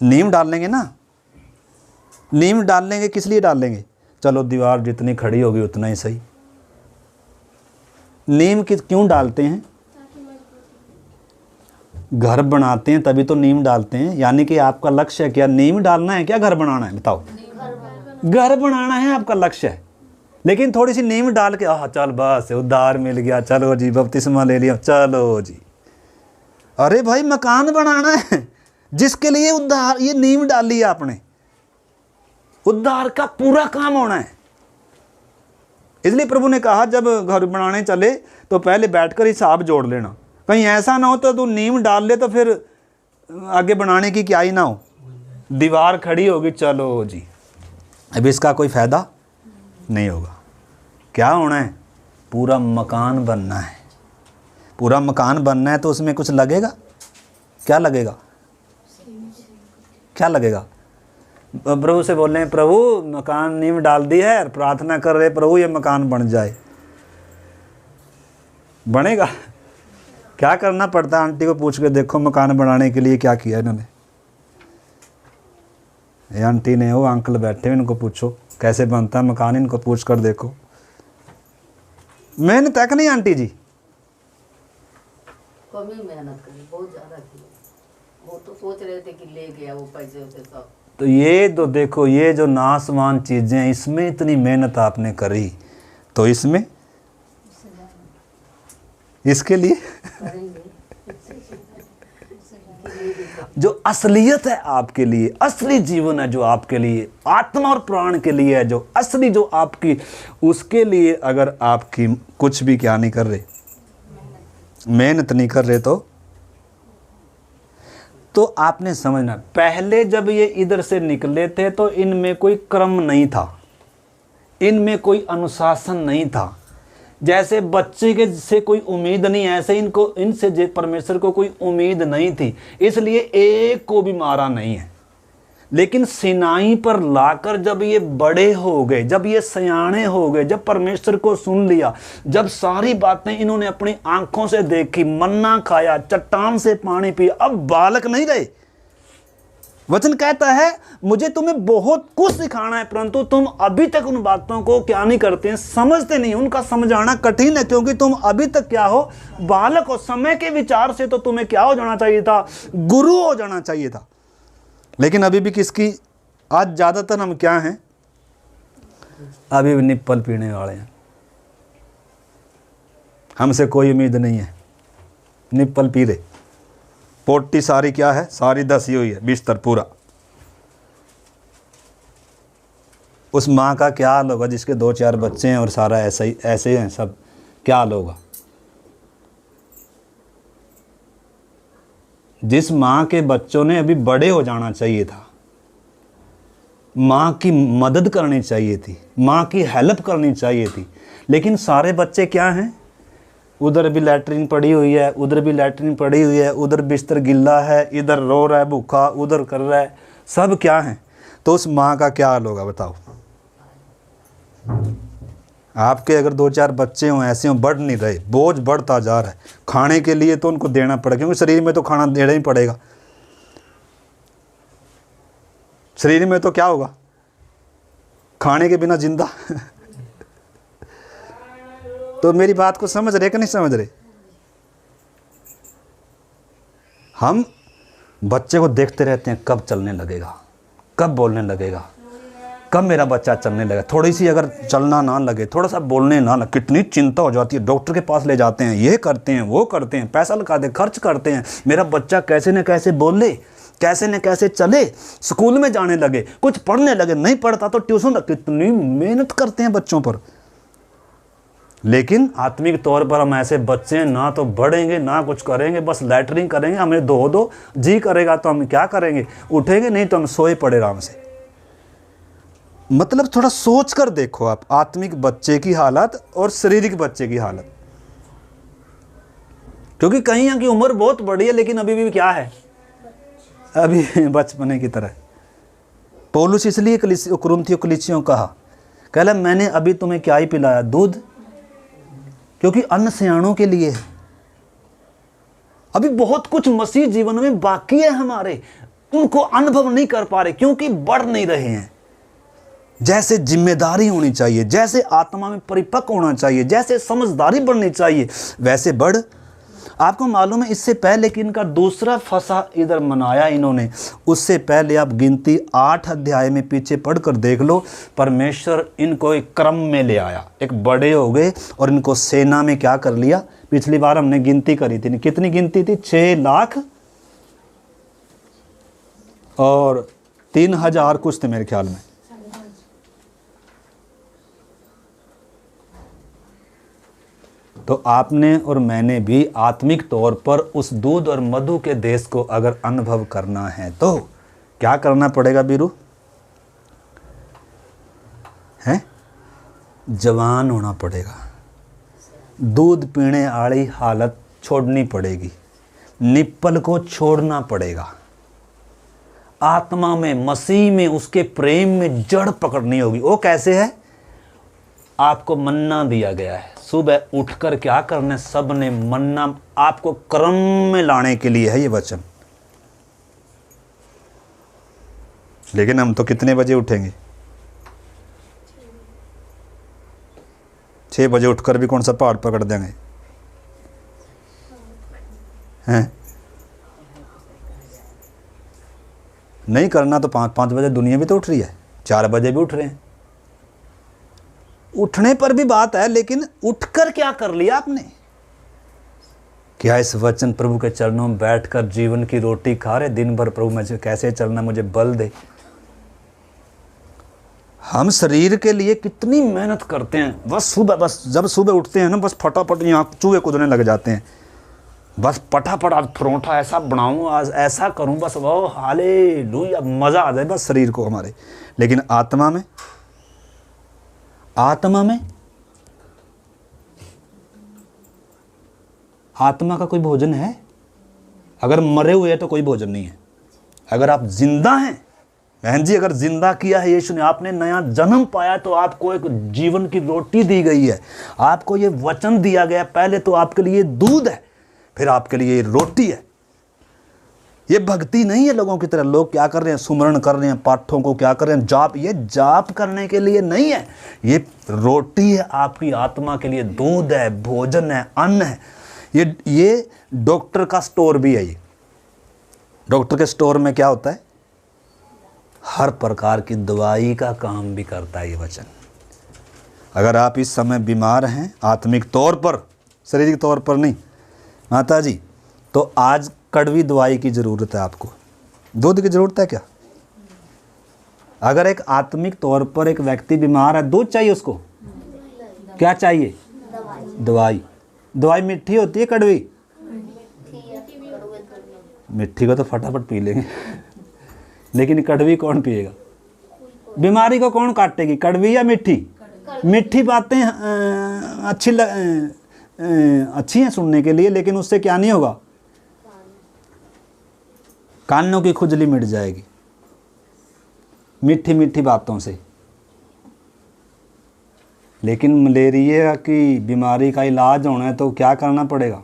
नींव डाल लेंगे ना। नींव डाल लेंगे, किस लिए डाल लेंगे? चलो दीवार जितनी खड़ी होगी उतना ही सही। नींव क्यों डालते हैं? घर बनाते हैं तभी तो नींव डालते हैं। यानी कि आपका लक्ष्य है क्या? नींव डालना है क्या घर बनाना है? बताओ। घर बनाना है आपका लक्ष्य है, लेकिन थोड़ी सी नींव डाल के चल बस उद्धार मिल गया, चलो जी बपतिस्मा ले लिया, चलो जी। अरे भाई मकान बनाना है, जिसके लिए उद्धार, ये नींव डाली है आपने, उद्धार का पूरा काम होना है। इसलिए प्रभु ने कहा जब घर बनाने चले तो पहले बैठकर हिसाब जोड़ लेना, कहीं ऐसा ना हो तो तू नींव डाल ले तो फिर आगे बनाने की क्या ही ना हो, दीवार खड़ी होगी, चलो जी अब इसका कोई फायदा नहीं होगा। क्या होना है? पूरा मकान बनना है। पूरा मकान बनना है तो उसमें कुछ लगेगा? क्या लगेगा? क्या लगेगा? प्रभु से बोल रहे हैं, प्रभु मकान नींव डाल दी है, प्रार्थना कर रहे प्रभु ये मकान बन जाए। बनेगा? क्या करना पड़ता है? आंटी को पूछ के देखो मकान बनाने के लिए क्या किया इन्होंने। ये आंटी ने, वो अंकल बैठे इनको पूछो कैसे बनता है मकान, इनको पूछ कर देखो। मेहनत है कि नहीं आंटी जी? कमी मेहनत करी, बहुत ज्यादा की। वो तो सोच रहे थे कि ले गया वो पैसे उसे सब। तो ये तो देखो, ये जो नासवान चीजें, इसमें इतनी मेहनत आपने करी, तो इसमें इसके लिए जो असलियत है आपके लिए, असली जीवन है जो आपके लिए, आत्मा और प्राण के लिए है, जो असली जो आपकी, उसके लिए अगर आपकी कुछ भी क्या नहीं कर रहे, मेहनत नहीं कर रहे, तो आपने समझना। पहले जब ये इधर से निकले थे तो इनमें कोई क्रम नहीं था, इनमें कोई अनुशासन नहीं था। जैसे बच्चे के से कोई उम्मीद नहीं, ऐसे इनको इनसे परमेश्वर को कोई उम्मीद नहीं थी, इसलिए एक को भी मारा नहीं है। लेकिन सिनाई पर लाकर जब ये बड़े हो गए, जब ये सयाने हो गए, जब परमेश्वर को सुन लिया, जब सारी बातें इन्होंने अपनी आंखों से देखी, मन्ना खाया, चट्टान से पानी पिया, अब बालक नहीं रहे। वचन कहता है मुझे तुम्हें बहुत कुछ सिखाना है, परंतु तुम अभी तक उन बातों को क्या नहीं करते हैं, समझते नहीं। उनका समझाना कठिन है, क्योंकि तुम अभी तक क्या हो, बालक हो। समय के विचार से तो तुम्हें क्या हो जाना चाहिए था, गुरु हो जाना चाहिए था। लेकिन अभी भी किसकी, आज ज़्यादातर हम क्या हैं, अभी भी निप्पल पीने वाले हैं। हमसे कोई उम्मीद नहीं है, निप्पल पी रहे। पोटी सारी क्या है, सारी धसी हुई है, बिस्तर पूरा। उस माँ का क्या हाल होगा जिसके 2-4 बच्चे हैं और सारा ऐसे हैं सब, क्या हाल होगा। जिस माँ के बच्चों ने अभी बड़े हो जाना चाहिए था, माँ की मदद करनी चाहिए थी, माँ की हेल्प करनी चाहिए थी, लेकिन सारे बच्चे क्या हैं, उधर भी लैट्रिन पड़ी हुई है, उधर भी लैट्रिन पड़ी हुई है, उधर बिस्तर गिल्ला है, इधर रो रहा है भूखा, उधर कर रहा है, सब क्या है। तो उस माँ का क्या हाल होगा बताओ। आपके अगर 2-4 बच्चे हों, ऐसे हों, बढ़ नहीं रहे, बोझ बढ़ता जा रहा है, खाने के लिए तो उनको देना पड़ेगा, क्योंकि शरीर में तो खाना देना ही पड़ेगा। शरीर में तो क्या होगा, खाने के बिना जिंदा तो मेरी बात को समझ रहे कि नहीं समझ रहे। हम बच्चे को देखते रहते हैं, कब चलने लगेगा, कब बोलने लगेगा, कब मेरा बच्चा चलने लगेगा। थोड़ी सी अगर चलना ना लगे, थोड़ा सा बोलने ना लगे, कितनी चिंता हो जाती है। डॉक्टर के पास ले जाते हैं, ये करते हैं, वो करते हैं, पैसा लगा दे, खर्च करते हैं, मेरा बच्चा कैसे न कैसे बोले, कैसे न कैसे चले, स्कूल में जाने लगे, कुछ पढ़ने लगे, नहीं पढ़ता तो ट्यूशन। कितनी मेहनत करते हैं बच्चों पर। लेकिन आत्मिक तौर पर हम ऐसे बच्चे हैं, ना तो बढ़ेंगे ना कुछ करेंगे, बस लैटरिंग करेंगे, हमें दो जी करेगा तो हम क्या करेंगे, उठेंगे, नहीं तो हम सोए पड़े आराम से। मतलब थोड़ा सोच कर देखो आप आत्मिक बच्चे की हालत और शारीरिक बच्चे की हालत, क्योंकि कहीं यहाँ की उम्र बहुत बड़ी है, लेकिन अभी भी क्या है, अभी बचपने की तरह। पौलुस इसलिए कुरिन्थियों कलीसियों कहा, कहला मैंने अभी तुम्हें क्या ही पिलाया, दूध, क्योंकि अन्न सियाणों के लिए है। अभी बहुत कुछ मसीह जीवन में बाकी है हमारे, उनको अनुभव नहीं कर पा रहे, क्योंकि बढ़ नहीं रहे हैं। जैसे जिम्मेदारी होनी चाहिए, जैसे आत्मा में परिपक्व होना चाहिए, जैसे समझदारी बढ़नी चाहिए, वैसे बढ़। आपको मालूम है इससे पहले कि इनका दूसरा फसा इधर मनाया इन्होंने, उससे पहले आप गिनती 8 अध्याय में पीछे पढ़कर देख लो, परमेश्वर इनको एक क्रम में ले आया, एक बड़े हो गए और इनको सेना में क्या कर लिया। पिछली बार हमने गिनती करी थी, कितनी गिनती थी, 6 लाख और 3,000 कुछ थे मेरे ख्याल में। तो आपने और मैंने भी आत्मिक तौर पर उस दूध और मधु के देश को अगर अनुभव करना है तो क्या करना पड़ेगा बीरू, हैं, जवान होना पड़ेगा। दूध पीने वाली हालत छोड़नी पड़ेगी, निप्पल को छोड़ना पड़ेगा, आत्मा में, मसीह में, उसके प्रेम में जड़ पकड़नी होगी। वो कैसे है, आपको मन्ना दिया गया है, सुबह उठकर क्या करने, सब ने मन्ना आपको क्रम में लाने के लिए है ये वचन। लेकिन हम तो कितने बजे उठेंगे, 6 बजे उठकर भी कौन सा पहाड़ पकड़ देंगे, हैं? नहीं करना तो 5 बजे दुनिया भी तो उठ रही है, 4 बजे भी उठ रहे हैं। उठने पर भी बात है, लेकिन उठकर क्या कर लिया आपने, क्या इस वचन प्रभु के चरणों में बैठकर जीवन की रोटी खा रहे, दिन भर प्रभु मुझे कैसे चलना, मुझे बल दे। हम शरीर के लिए कितनी मेहनत करते हैं, बस जब सुबह उठते हैं ना, बस फटाफट यहाँ चूहे कूदने लग जाते हैं, बस फटाफट आज परोठा ऐसा बनाऊं, आज ऐसा करूं, बस वो हालेलुया, मजा आ जाए बस शरीर को हमारे। लेकिन आत्मा में आत्मा का कोई भोजन है? अगर मरे हुए हैं तो कोई भोजन नहीं है। अगर आप जिंदा हैं, बहन जी, अगर जिंदा किया है यीशु ने, आपने नया जन्म पाया, तो आपको एक जीवन की रोटी दी गई है। आपको ये वचन दिया गया, पहले तो आपके लिए दूध है, फिर आपके लिए रोटी है। ये भक्ति नहीं है लोगों की तरह। लोग क्या कर रहे हैं? सुमरण कर रहे हैं, पाठों को क्या कर रहे हैं? जाप। ये जाप करने के लिए नहीं है, ये रोटी है आपकी आत्मा के लिए, दूध है, भोजन है, अन्न है। ये डॉक्टर का स्टोर भी है। ये डॉक्टर के स्टोर में क्या होता है? हर प्रकार की दवाई का काम भी करता है ये वचन। अगर आप इस समय बीमार हैं, आत्मिक तौर पर, शारीरिक तौर पर नहीं माता जी, तो आज कड़वी दवाई की ज़रूरत है आपको। दूध की ज़रूरत है क्या? अगर एक आत्मिक तौर पर एक व्यक्ति बीमार है, दूध चाहिए उसको? क्या चाहिए? दवाई। दवाई मीठी होती है कड़वी? मिट्टी को तो फटाफट पी लेंगे लेकिन कड़वी कौन पिएगा? बीमारी को कौन काटेगी, कड़वी या मिट्टी? मिट्ठी बातें अच्छी हैं सुनने के लिए, लेकिन उससे क्या नहीं होगा? कानों की खुजली मिट जाएगी मीठी मीठी बातों से। लेकिन मलेरिया की बीमारी का इलाज होना है तो क्या करना पड़ेगा?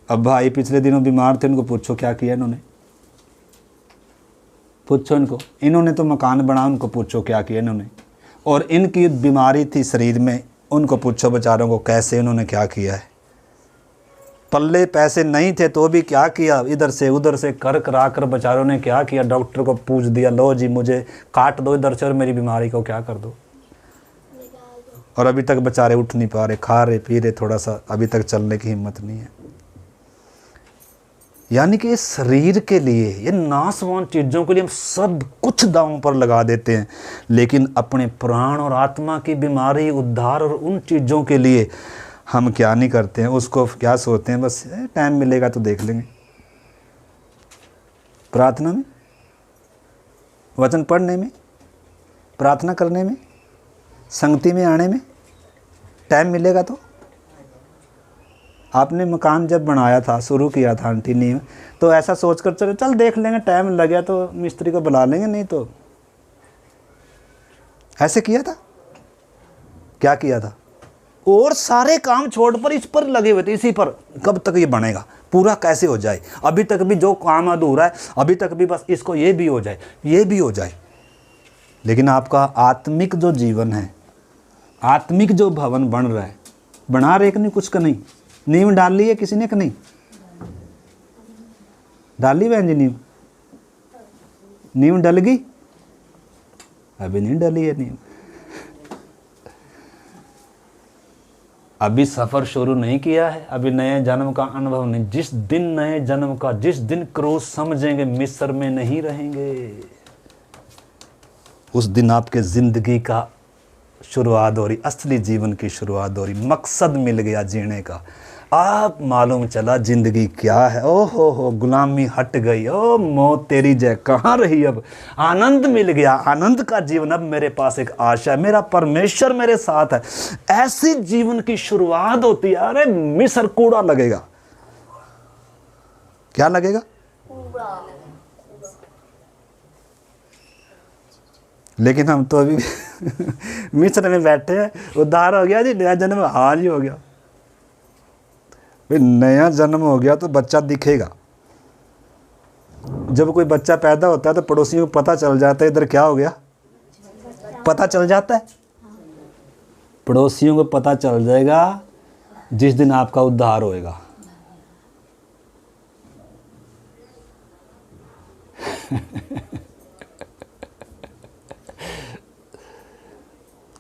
अब भाई पिछले दिनों बीमार थे, उनको पूछो क्या किया इन्होंने। पूछो इनको, इन्होंने तो मकान बना, उनको पूछो क्या किया इन्होंने। और इनकी बीमारी थी शरीर में, उनको पूछो बेचारों को कैसे इन्होंने क्या किया है। पल्ले पैसे नहीं थे तो भी क्या किया, इधर से उधर से कर करा कर बेचारों ने क्या किया। डॉक्टर को पूछ दिया, लो जी मुझे काट दो इधर से और मेरी बीमारी को क्या कर दो। और अभी तक बेचारे उठ नहीं पा रहे, खा रहे पी रहे, थोड़ा सा अभी तक चलने की हिम्मत नहीं है। यानी कि इस शरीर के लिए, ये नाशवान चीज़ों के लिए हम सब कुछ दांव पर लगा देते हैं, लेकिन अपने प्राण और आत्मा की बीमारी, उद्धार और उन चीज़ों के लिए हम क्या नहीं करते हैं। उसको क्या सोचते हैं, बस टाइम मिलेगा तो देख लेंगे। प्रार्थना में, वचन पढ़ने में, प्रार्थना करने में, संगति में आने में टाइम मिलेगा तो। आपने मकान जब बनाया था, शुरू किया था आंटी ने, तो ऐसा सोच कर चलो चल देख लेंगे, टाइम लग गया तो मिस्त्री को बुला लेंगे, नहीं तो ऐसे किया था? क्या किया था? और सारे काम छोड़ पर इस पर लगे हुए थे, इसी पर कब तक ये बनेगा, पूरा कैसे हो जाए। अभी तक भी जो काम अधूरा है, अभी तक भी बस इसको ये भी हो जाए, ये भी हो जाए। लेकिन आपका आत्मिक जो जीवन है, आत्मिक जो भवन बन रहा है, बना रहे कि नहीं? कुछ का नहीं, नींव डाल ली है किसी ने कि नहीं डाली? बहन जी नींव डल गई? अभी नहीं डली है नींव, अभी सफर शुरू नहीं किया है, अभी नए जन्म का अनुभव नहीं। जिस दिन नए जन्म का, जिस दिन क्रूस समझेंगे, मिस्र में नहीं रहेंगे, उस दिन आपके जिंदगी का शुरुआत हो रही, असली जीवन की शुरुआत हो रही। मकसद मिल गया जीने का। आप मालूम चला जिंदगी क्या है। ओ हो गुलामी हट गई। ओ मौत तेरी जय कहाँ रही। अब आनंद मिल गया, आनंद का जीवन। अब मेरे पास एक आशा है, मेरा परमेश्वर मेरे साथ है। ऐसी जीवन की शुरुआत होती है। अरे मिस्र कूड़ा लगेगा, क्या लगेगा? लेकिन हम तो अभी मिस्र में बैठे हैं, उद्धार हो गया जी, नया जन्म हाल ही हो गया। नया जन्म हो गया तो बच्चा दिखेगा। जब कोई बच्चा पैदा होता है तो पड़ोसियों को पता चल जाता है इधर क्या हो गया, पता चल जाता है। पड़ोसियों को पता चल जाएगा जिस दिन आपका उद्धार होएगा।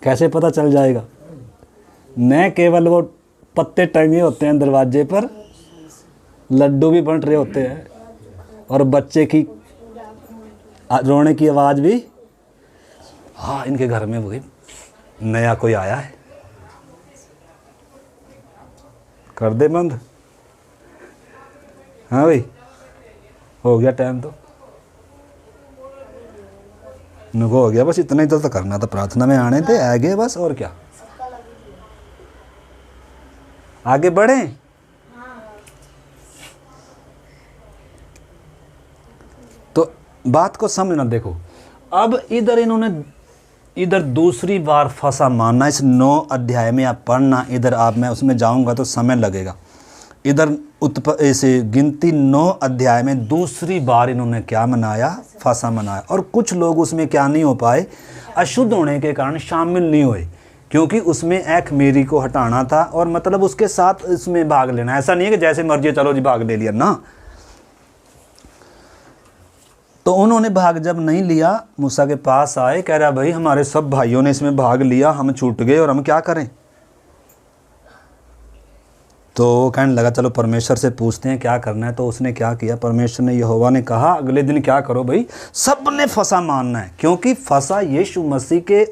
कैसे पता चल जाएगा? न केवल वो पत्ते टंगे होते हैं दरवाजे पर, लड्डू भी बंट रहे होते हैं और बच्चे की रोने की आवाज़ भी। हाँ, इनके घर में वही नया कोई आया है, कर दे बंद। हाँ भाई, हो गया टाइम तो नुको हो गया, बस इतना ही तो करना था। प्रार्थना में आने थे, आगे बस, और क्या। आगे बढ़ें। बात को समझना। देखो अब इधर दूसरी बार फंसा मानना, इस 9 अध्याय में आप पढ़ना, इधर आप, मैं उसमें जाऊंगा तो समय लगेगा। इधर ऐसे गिनती 9 अध्याय में दूसरी बार इन्होंने क्या मनाया, फंसा मनाया। और कुछ लोग उसमें क्या नहीं हो पाए, अशुद्ध होने के कारण शामिल नहीं हुए, क्योंकि उसमें एक मेरी को हटाना था और मतलब उसके साथ इसमें भाग लेना। ऐसा नहीं है कि जैसे मर्जी चलो जी भाग ले लिया ना। तो उन्होंने भाग जब नहीं लिया, मूसा के पास आए, कह रहा भाई हमारे सब भाइयों ने इसमें भाग लिया, हम छूट गए और हम क्या करें। तो वो कहने लगा चलो परमेश्वर से पूछते हैं क्या करना है। तो उसने क्या किया, परमेश्वर ने, यहोवा ने कहा अगले दिन क्या करो भाई, सब ने फंसा मानना है, क्योंकि फंसा यीशु मसीह के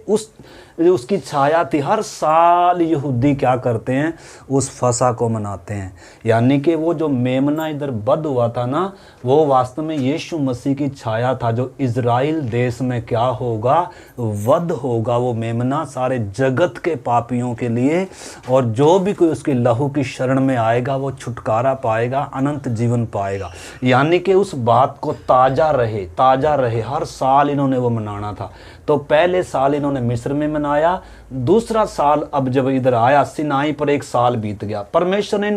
उसकी छाया थी। हर साल यहूदी क्या करते हैं, उस फसा को मनाते हैं। यानी कि वो जो मेमना इधर बद हुआ था ना, वो वास्तव में यीशु मसीह की छाया था, जो इज़राइल देश में क्या होगा, वध होगा। वो मेमना सारे जगत के पापियों के लिए, और जो भी कोई उसके लहू की शरण में आएगा वो छुटकारा पाएगा, अनंत जीवन पाएगा। यानी कि उस बात को ताज़ा रहे, हर साल इन्होंने वो मनाना था। तो पहले साल इन्होंने मिस्र में मनाया, दूसरा साल अब जब इधर आया सिनाई पर 1 साल बीत गया। परमेश्वर ने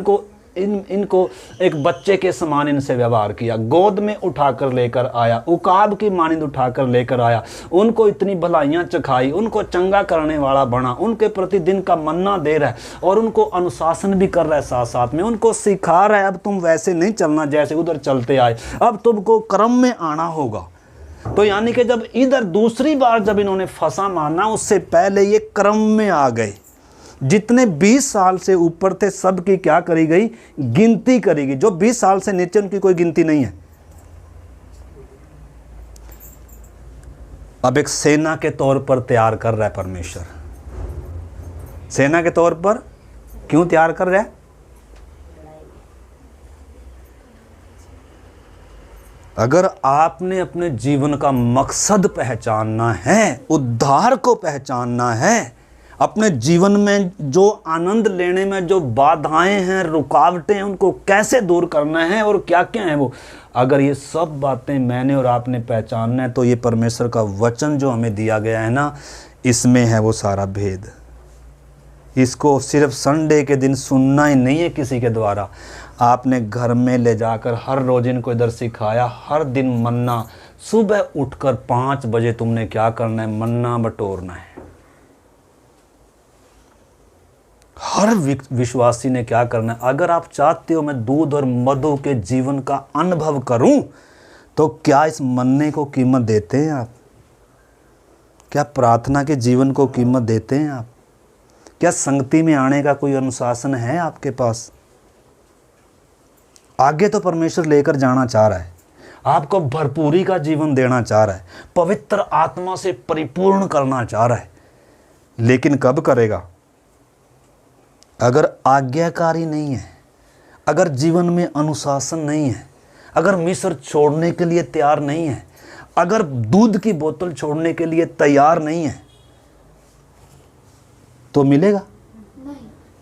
इनको एक बच्चे के समान इनसे व्यवहार किया, गोद में उठाकर लेकर आया, उकाब की मानिंद उठाकर लेकर आया, उनको इतनी भलाइयाँ चखाई, उनको चंगा करने वाला बना, उनके प्रतिदिन का मन्ना दे रहा है और उनको अनुशासन भी कर रहा है, साथ साथ में उनको सिखा रहा है अब तुम वैसे नहीं चलना जैसे उधर चलते आए, अब तुमको क्रम में आना होगा। तो यानी कि जब इधर दूसरी बार जब इन्होंने फंसा माना, उससे पहले ये क्रम में आ गए। जितने 20 साल से ऊपर थे सब की क्या करी गई, गिनती करी गई। जो 20 साल से नीचे उनकी कोई गिनती नहीं है। अब एक सेना के तौर पर तैयार कर रहा है परमेश्वर। सेना के तौर पर क्यों तैयार कर रहा है? अगर आपने अपने जीवन का मकसद पहचानना है, उद्धार को पहचानना है, अपने जीवन में जो आनंद लेने में जो बाधाएं हैं, रुकावटें हैं, उनको कैसे दूर करना है और क्या क्या है वो, अगर ये सब बातें मैंने और आपने पहचानना है, तो ये परमेश्वर का वचन जो हमें दिया गया है ना, इसमें है वो सारा भेद। इसको सिर्फ संडे के दिन सुनना ही नहीं है किसी के द्वारा, आपने घर में ले जाकर हर रोज इनको इधर सिखाया। हर दिन मन्ना, सुबह उठकर 5 बजे तुमने क्या करना है, मन्ना बटोरना है। हर विश्वासी ने क्या करना है, अगर आप चाहते हो मैं दूध और मधु के जीवन का अनुभव करूं, तो क्या इस मन्ने को कीमत देते हैं आप? क्या प्रार्थना के जीवन को कीमत देते हैं आप? क्या संगति में आने का कोई अनुशासन है आपके पास? आगे तो परमेश्वर लेकर जाना चाह रहा है, आपको भरपूरी का जीवन देना चाह रहा है, पवित्र आत्मा से परिपूर्ण करना चाह रहा है, लेकिन कब करेगा? अगर आज्ञाकारी नहीं है, अगर जीवन में अनुशासन नहीं है, अगर मिस्र छोड़ने के लिए तैयार नहीं है, अगर दूध की बोतल छोड़ने के लिए तैयार नहीं है, तो मिलेगा नहीं।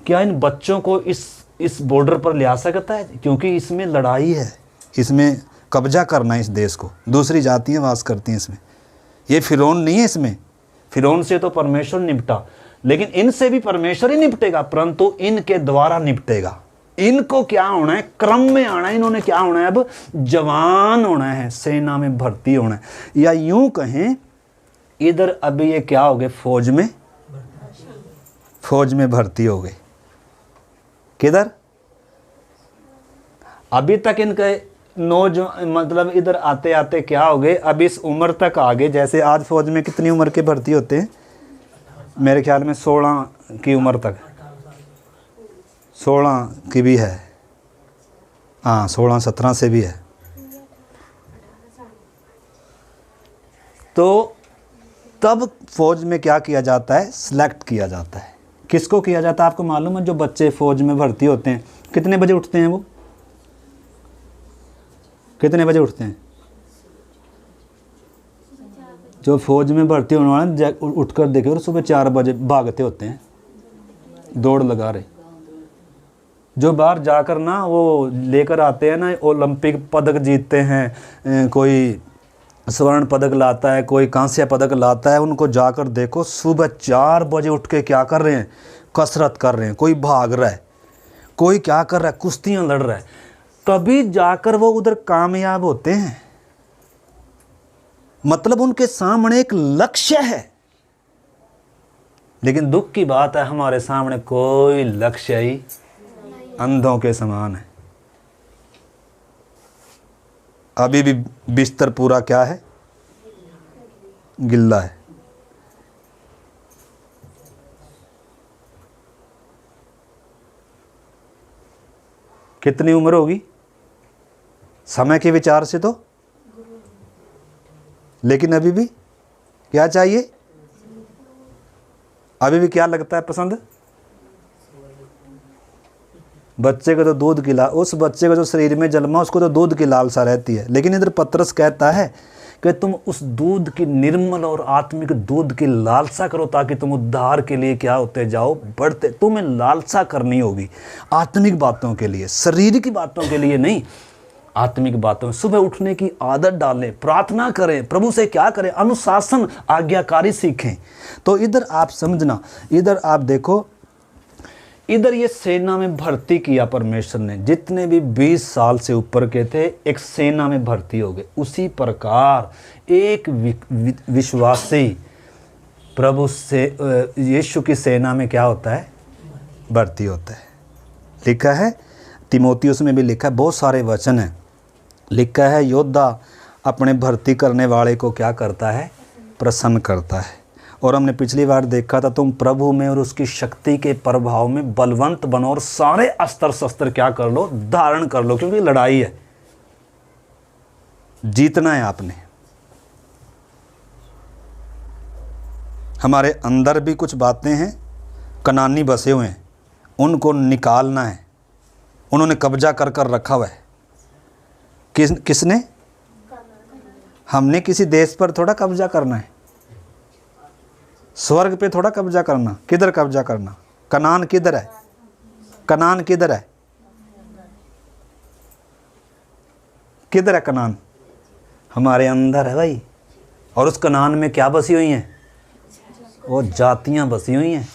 क्या इन बच्चों को इस बॉर्डर पर ले आ सकता है? क्योंकि इसमें लड़ाई है, इसमें कब्जा करना है इस देश को, दूसरी जातियां वास करती हैं इसमें। ये फिरौन नहीं है इसमें, फिरौन से तो परमेश्वर निपटा, लेकिन इनसे भी परमेश्वर ही निपटेगा, परंतु इनके द्वारा निपटेगा। इनको क्या होना है, क्रम में आना है। इन्होंने क्या होना है, अब जवान होना है, सेना में भर्ती होना है, या यूं कहें इधर अभी ये क्या हो गए, फौज में भर्ती हो गए। किधर? अभी तक इनके मतलब इधर आते आते क्या हो गए, अब इस उम्र तक आ गए। जैसे आज फौज में कितनी उम्र के भर्ती होते हैं? मेरे ख्याल में 16 की उम्र तक, 16 की भी है, हाँ 16-17 से भी है। तो तब फौज में क्या किया जाता है, सिलेक्ट किया जाता है। किसको किया जाता है आपको मालूम है? जो बच्चे फौज में भर्ती होते हैं कितने बजे उठते हैं? वो कितने बजे उठते हैं? जो फौज में भर्ती होने वाले उठकर देखे और सुबह 4 बजे भागते होते हैं, दौड़ लगा रहे। जो बाहर जाकर ना वो लेकर आते हैं ना, ओलंपिक पदक जीतते हैं, कोई स्वर्ण पदक लाता है, कोई कांस्य पदक लाता है, उनको जाकर देखो सुबह 4 बजे उठ के क्या कर रहे हैं, कसरत कर रहे हैं, कोई भाग रहा है, कोई क्या कर रहा है, कुश्तियाँ लड़ रहा है, तभी जाकर वो उधर कामयाब होते हैं। मतलब उनके सामने एक लक्ष्य है। लेकिन दुख की बात है हमारे सामने कोई लक्ष्य ही अंधों के समान है। अभी भी बिस्तर पूरा क्या है, गिल्ला है। कितनी उम्र होगी समय के विचार से तो, लेकिन अभी भी क्या चाहिए, अभी भी क्या लगता है पसंद, बच्चे को तो दूध की उस बच्चे को जो शरीर में जन्मा उसको तो दूध की लालसा रहती है। लेकिन इधर पतरस कहता है कि तुम उस दूध की, निर्मल और आत्मिक दूध की लालसा करो, ताकि तुम उद्धार के लिए क्या होते जाओ, बढ़ते। तुम्हें लालसा करनी होगी आत्मिक बातों के लिए, शरीर की बातों के लिए नहीं, आत्मिक बातों में। सुबह उठने की आदत डालें, प्रार्थना करें, प्रभु से क्या करें, अनुशासन, आज्ञाकारी सीखें। तो इधर आप समझना, इधर आप देखो, इधर ये सेना में भर्ती किया परमेश्वर ने, जितने भी 20 साल से ऊपर के थे एक सेना में भर्ती हो गए। उसी प्रकार एक विश्वासी प्रभु से यीशु की सेना में क्या होता है, भर्ती होता है। लिखा है तिमोथियुस में भी लिखा है, बहुत सारे वचन हैं, लिखा है योद्धा अपने भर्ती करने वाले को क्या करता है, प्रसन्न करता है। और हमने पिछली बार देखा था, तुम प्रभु में और उसकी शक्ति के प्रभाव में बलवंत बनो और सारे अस्त्र शस्त्र क्या कर लो, धारण कर लो, क्योंकि लड़ाई है, जीतना है आपने। हमारे अंदर भी कुछ बातें हैं, कनानी बसे हुए हैं, उनको निकालना है। उन्होंने कब्जा कर कर रखा हुआ है। किसने? हमने किसी देश पर थोड़ा कब्जा करना है, स्वर्ग पे थोड़ा कब्जा करना। किधर कब्जा करना? कनान किधर है? कनान किधर है? किधर है कनान? हमारे अंदर है भाई। और उस कनान में क्या बसी हुई हैं? वो जातियां बसी हुई हैं,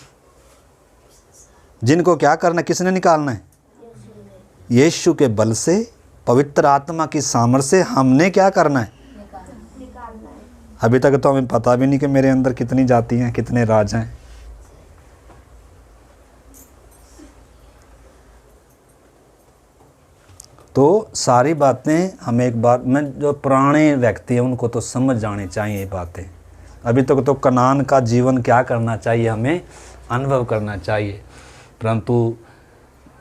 जिनको क्या करना, किसने निकालना है? यीशु के बल से, पवित्र आत्मा की सामर्थ्य से हमने क्या करना है? अभी तक तो हमें पता भी नहीं कि मेरे अंदर कितनी जातियां हैं, कितने राज हैं। तो सारी बातें हमें एक बार में, जो पुराने व्यक्ति हैं उनको तो समझ जानी चाहिए ये बातें। अभी तक तो कनान का जीवन क्या करना चाहिए, हमें अनुभव करना चाहिए। परंतु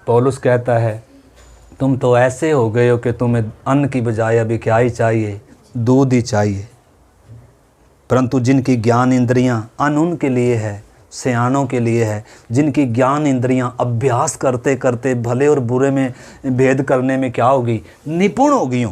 पौलुस कहता है तुम तो ऐसे हो गए हो कि तुम्हें अन्न की बजाय अभी क्या ही चाहिए, दूध ही चाहिए। परंतु जिनकी ज्ञान इंद्रियां, अन्न उनके लिए है, सयानों के लिए है, जिनकी ज्ञान इंद्रियां अभ्यास करते करते भले और बुरे में भेद करने में क्या होगी, निपुण होगी।